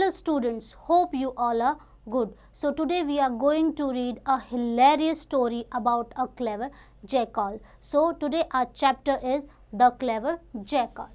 Dear students, hope you all are good. So today we are going to read a hilarious story about a clever jackal. So today our chapter is The Clever Jackal.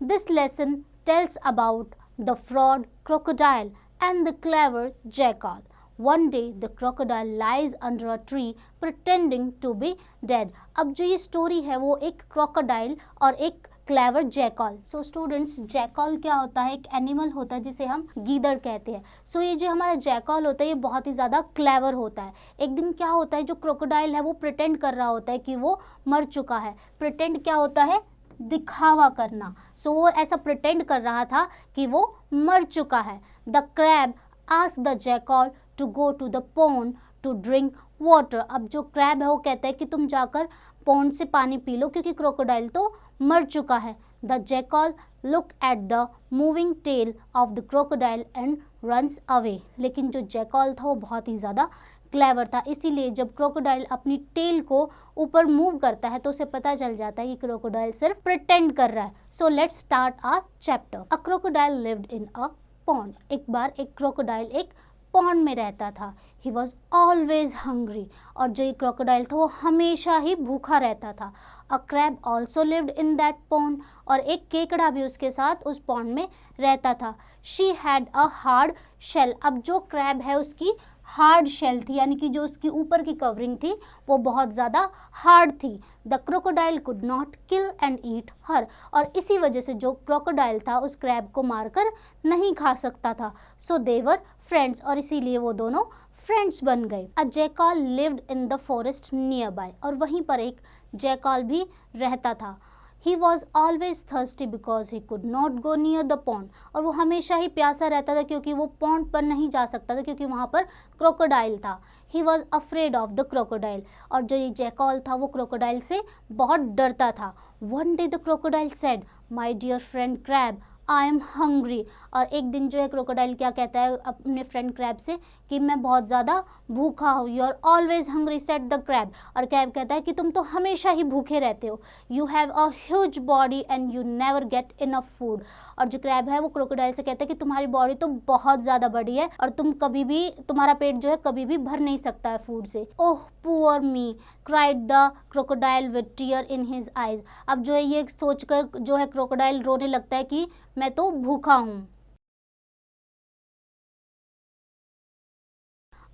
This lesson tells about the fraud crocodile and the clever jackal. One day the crocodile lies under a tree pretending to be dead. अब जो ये story है वो एक crocodile और एक clever jackal. So students, jackal क्या होता है? एक एनिमल होता है जिसे हम गीदड़ कहते हैं. सो ये जो हमारा जैकल होता है ये बहुत ही ज़्यादा क्लेवर होता है. एक दिन क्या होता है, जो क्रोकोडाइल है वो प्रिटेंड कर रहा होता है कि वो मर चुका है. प्रिटेंड क्या होता है? दिखावा करना. सो वो ऐसा प्रिटेंड कर रहा था कि वो मर चुका है. The crab asked the jackal to go to the pond to drink water. अब जो क्रैब है वो कहता है कि तुम जाकर पॉन्ड से पानी पी लो क्योंकि क्रोकोडाइल तो मर चुका है. The jackal look at the moving tail of the crocodile and runs away. लेकिन जो जैकल था वो बहुत ही ज़्यादा क्लेवर था, इसीलिए जब क्रोकोडाइल अपनी टेल को ऊपर मूव करता है तो उसे पता चल जाता है कि क्रोकोडाइल सिर्फ प्रिटेंड कर रहा है. So let's start our chapter. A crocodile lived in a pond. एक बार एक क्रोकोडाइल एक पॉन्ड में रहता था. He was always hungry. और जो ये क्रोकोडाइल था वो हमेशा ही भूखा रहता था. A crab also lived in that pond. और एक केकड़ा भी उसके साथ उस पॉन्ड में रहता था. She had a hard shell. अब जो क्रैब है उसकी हार्ड शेल थी, यानी कि जो उसकी ऊपर की कवरिंग थी वो बहुत ज़्यादा हार्ड थी. The crocodile could not kill and eat her. और इसी वजह से जो क्रोकोडाइल था उस क्रैब को मारकर नहीं खा सकता था. So they were friends. और इसीलिए वो दोनों फ्रेंड्स बन गए. A jackal lived in the forest near by. और वहीं पर एक जैकल भी रहता था. He was always thirsty because he could not go near the pond. और वो हमेशा ही प्यासा रहता था क्योंकि वो पॉन्ड पर नहीं जा सकता था क्योंकि वहाँ पर क्रोकोडाइल था. He was afraid of the crocodile. और जो ये जैकल था वो क्रोकोडाइल से बहुत डरता था. One day the crocodile said, my dear friend crab, I am hungry. और एक दिन जो है क्रोकोडाइल क्या कहता है अपने फ्रेंड क्रैब से कि मैं बहुत ज़्यादा भूखा हूँ. You are always hungry said the crab. और क्रैब कहता है कि तुम तो हमेशा ही भूखे रहते हो. You have a huge body and you never get enough food. और जो क्रैब है वो क्रोकोडाइल से कहता है कि तुम्हारी बॉडी तो बहुत ज़्यादा बड़ी है और तुम कभी भी, तुम्हारा पेट जो है कभी भी भर नहीं सकता है फूड से. Oh poor me, cried the crocodile with tear in his eyes. अब जो है ये सोचकर जो है क्रोकोडाइल रोने लगता है कि मैं तो भूखा हूँ.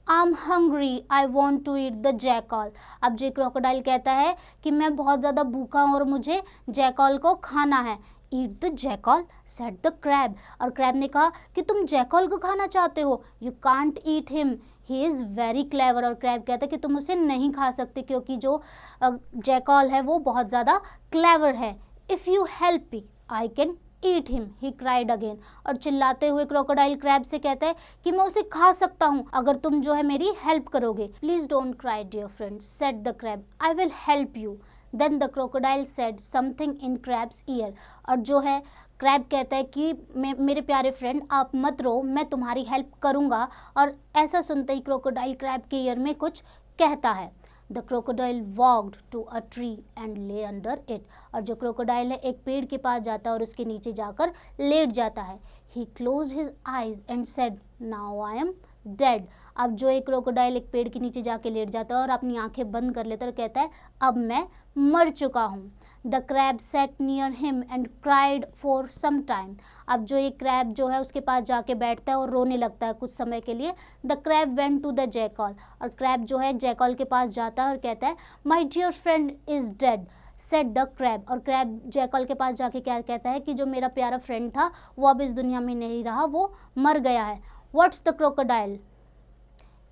I am hungry, I want to eat the jackal. अब जो क्रोकोडाइल कहता है कि मैं बहुत ज़्यादा भूखा हूँ और मुझे जैकल को खाना है. ईट the jackal said the crab. और क्रैब ने कहा कि तुम जैकल को खाना चाहते हो. You can't eat him, he is very clever. और क्रैब कहता है कि तुम उसे नहीं खा सकते क्योंकि जो जैकल है वो बहुत ज़्यादा क्लेवर है. If you help me I can eat him, he cried again. और चिल्लाते हुए क्रोकोडाइल क्रैब से कहता है कि मैं उसे खा सकता हूँ अगर तुम जो है मेरी हेल्प करोगे. Please don't cry dear friend said the crab, I will help you. Then the crocodile said something in crab's ear. और जो है क्रैब कहता है कि मेरे प्यारे फ्रेंड आप मत रो, मैं तुम्हारी हेल्प करूँगा. और ऐसा सुनते ही क्रोकोडाइल क्रैब के ईयर में कुछ कहता है. The crocodile walked to a tree and lay under it. और जो क्रोकोडाइल है एक पेड़ के पास जाता है और उसके नीचे जाकर लेट जाता है. He close his eyes and said, now I am dead. अब जो एक क्रोकोडाइल एक पेड़ के नीचे जाके लेट जाता है और अपनी आंखें बंद कर लेता है और कहता है अब मैं मर चुका हूँ. The crab sat near him and cried for some time. अब जो एक क्रैब जो है उसके पास जाके बैठता है और रोने लगता है कुछ समय के लिए. The crab went to the jackal. और क्रैब जो है जैकल के पास जाता है और कहता है my dear friend is dead said the crab. और क्रैब जैकल के पास जाके क्या कहता है कि जो मेरा प्यारा फ्रेंड था वो अब इस दुनिया में नहीं रहा, वो मर गया है. What's the crocodile,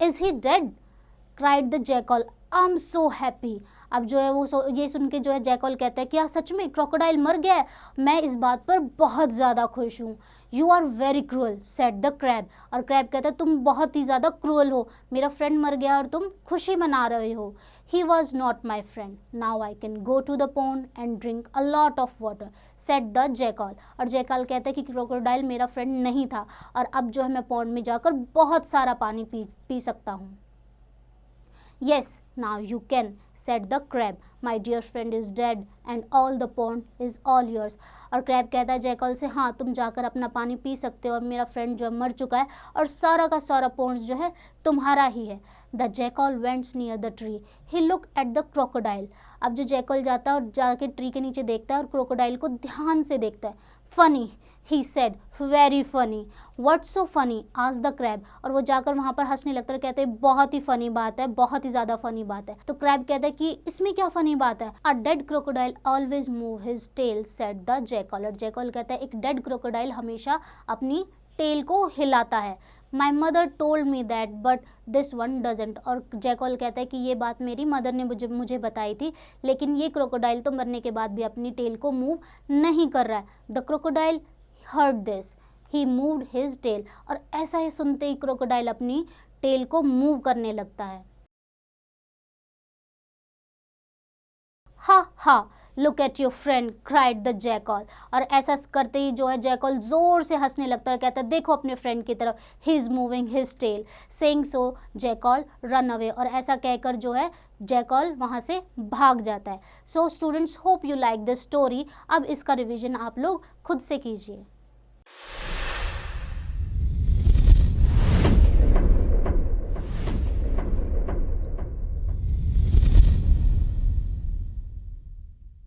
is he dead cried the jackal, I am so happy. अब जो है वो ये सुन के जो है जैकल कहता है कि सच में क्रोकोडाइल मर गया है, मैं इस बात पर बहुत ज़्यादा खुश हूँ. You are very cruel said the crab. और क्रैब कहता है तुम बहुत ही ज़्यादा क्रूअल हो, मेरा फ्रेंड मर गया और तुम खुशी मना रहे हो. He was not my friend, now I can go to the pond and drink a lot of water said the jackal. और जैकल कहता है कि क्रोकोडाइल मेरा फ्रेंड नहीं था और अब जो है मैं पॉन्ड में जाकर बहुत सारा पानी पी सकता हूँ. Yes, now you can, said the crab. My dear friend is dead and all the pond is all yours. और क्रैब कहता है जैकल से, हाँ तुम जाकर अपना पानी पी सकते हो और मेरा फ्रेंड जो है मर चुका है और सारा का सारा पॉन्ड जो है तुम्हारा ही है. The jackal vents near the tree. He look at the crocodile. अब जो जैकल जाता है और जाके ट्री के नीचे देखता है और क्रोकोडाइल को ध्यान से देखता है. Funny, he said, very funny. What's so funny, asked the crab. और वो जाकर वहाँ पर हंसने लगता है, कहते हैं बहुत ही फनी बात है, बहुत ही ज़्यादा फनी बात है. तो क्रैब कहता है कि इसमें क्या फनी बात है. A dead crocodile always move his tail, said the jackal. और जैकल कहता है एक डेड क्रोकोडाइल हमेशा अपनी टेल को हिलाता है. My mother told me that but this one doesn't. और जैकल कहता है कि ये बात मेरी मदर ने मुझे बताई थी, लेकिन ये क्रोकोडाइल तो मरने के बाद भी अपनी टेल को मूव नहीं कर रहा है. The crocodile heard this, he moved his tail. और ऐसा ही सुनते ही क्रोकोडाइल अपनी टेल को मूव करने लगता है. Ha ha, look at your friend, cried the jackal. और ऐसा करते ही जो है जैकल जोर से हंसने लगता है, कहता है देखो अपने फ्रेंड की तरफ, he is moving his tail. Saying so jackal run away. और ऐसा कहकर जो है जैकल वहाँ से भाग जाता है. So students, hope you like this story. अब इसका रिवीजन आप लोग खुद से कीजिए.